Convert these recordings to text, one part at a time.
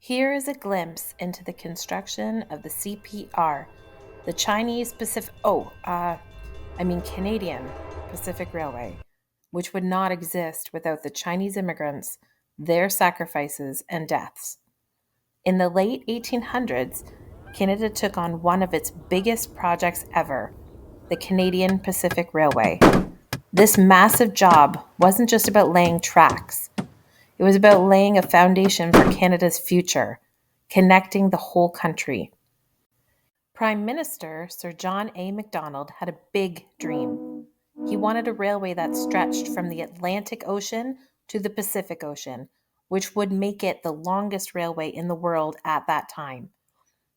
Here is a glimpse into the construction of the CPR, the Canadian Pacific Railway, which would not exist without the Chinese immigrants, their sacrifices, and deaths. In the late 1800s, Canada took on one of its biggest projects ever, the Canadian Pacific Railway. This massive job wasn't just about laying tracks. It was about laying a foundation for Canada's future, connecting the whole country. Prime Minister Sir John A. Macdonald had a big dream. He wanted a railway that stretched from the Atlantic Ocean to the Pacific Ocean, which would make it the longest railway in the world at that time,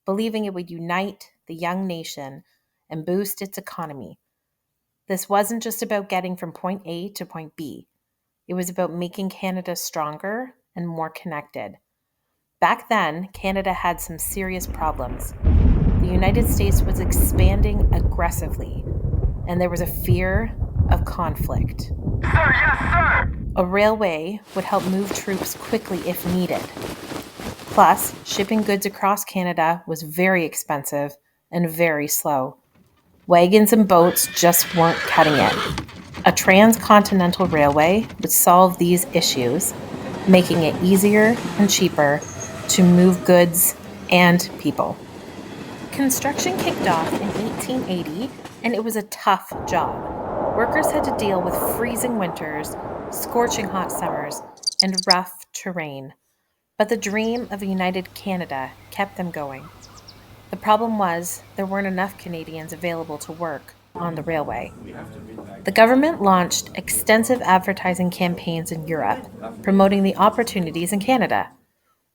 believing it would unite the young nation and boost its economy. This wasn't just about getting from point A to point B. It was about making Canada stronger and more connected. Back then, Canada had some serious problems. The United States was expanding aggressively, and there was a fear of conflict. Sir, yes, sir! A railway would help move troops quickly if needed. Plus, shipping goods across Canada was very expensive and very slow. Wagons and boats just weren't cutting it. A transcontinental railway would solve these issues, making it easier and cheaper to move goods and people. Construction kicked off in 1880, and it was a tough job. Workers had to deal with freezing winters, scorching hot summers, and rough terrain. But the dream of a united Canada kept them going. The problem was there weren't enough Canadians available to work on the railway. The government launched extensive advertising campaigns in Europe, promoting the opportunities in Canada.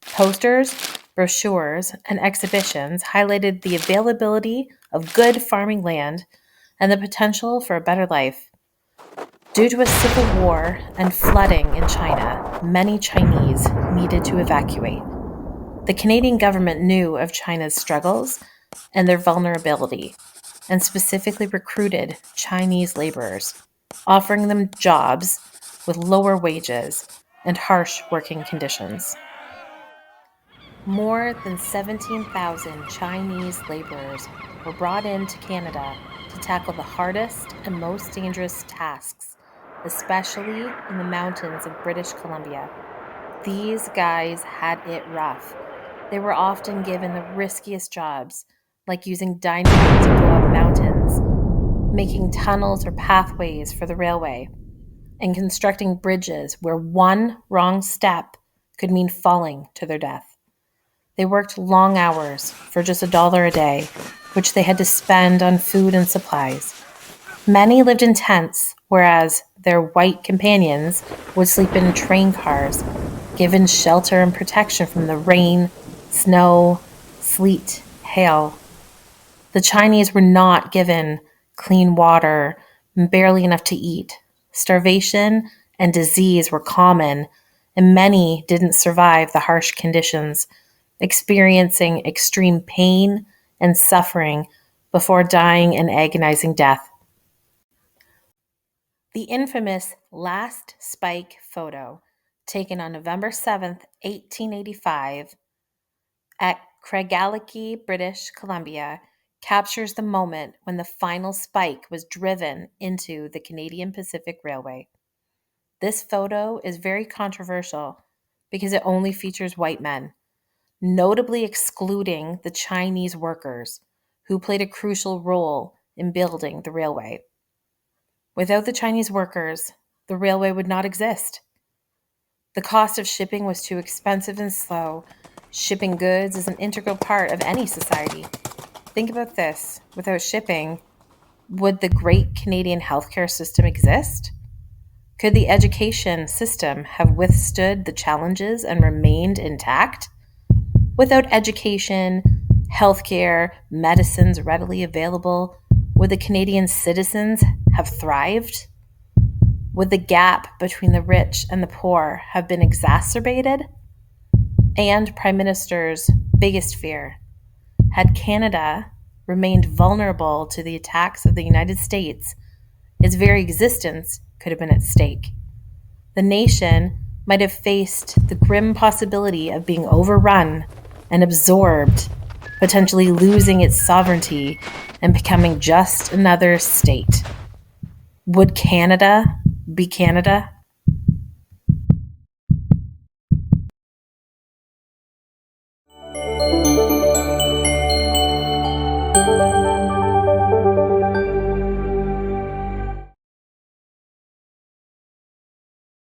Posters, brochures, and exhibitions highlighted the availability of good farming land and the potential for a better life. Due to a civil war and flooding in China, many Chinese needed to evacuate. The Canadian government knew of China's struggles and their vulnerability, and specifically recruited Chinese laborers, offering them jobs with lower wages and harsh working conditions. More than 17,000 Chinese laborers were brought into Canada to tackle the hardest and most dangerous tasks, especially in the mountains of British Columbia. These guys had it rough. They were often given the riskiest jobs, like using dynamite to blow up mountains, making tunnels or pathways for the railway, and constructing bridges where one wrong step could mean falling to their death. They worked long hours for just $1 a day, which they had to spend on food and supplies. Many lived in tents, whereas their white companions would sleep in train cars, given shelter and protection from the rain, snow, sleet, hail. The Chinese were not given clean water and barely enough to eat. Starvation and disease were common, and many didn't survive the harsh conditions, experiencing extreme pain and suffering before dying an agonizing death. The infamous last spike photo, taken on November 7th, 1885, at Craigellachie, British Columbia, captures the moment when the final spike was driven into the Canadian Pacific Railway. This photo is very controversial because it only features white men, notably excluding the Chinese workers who played a crucial role in building the railway. Without the Chinese workers, the railway would not exist. The cost of shipping was too expensive and slow. Shipping goods is an integral part of any society. Think about this. Without shipping, would the great Canadian healthcare system exist? Could the education system have withstood the challenges and remained intact? Without education, healthcare, medicines readily available, would the Canadian citizens have thrived? Would the gap between the rich and the poor have been exacerbated? And Prime Minister's biggest fear, had Canada remained vulnerable to the attacks of the United States, its very existence could have been at stake. The nation might have faced the grim possibility of being overrun and absorbed, potentially losing its sovereignty and becoming just another state. Would Canada be Canada?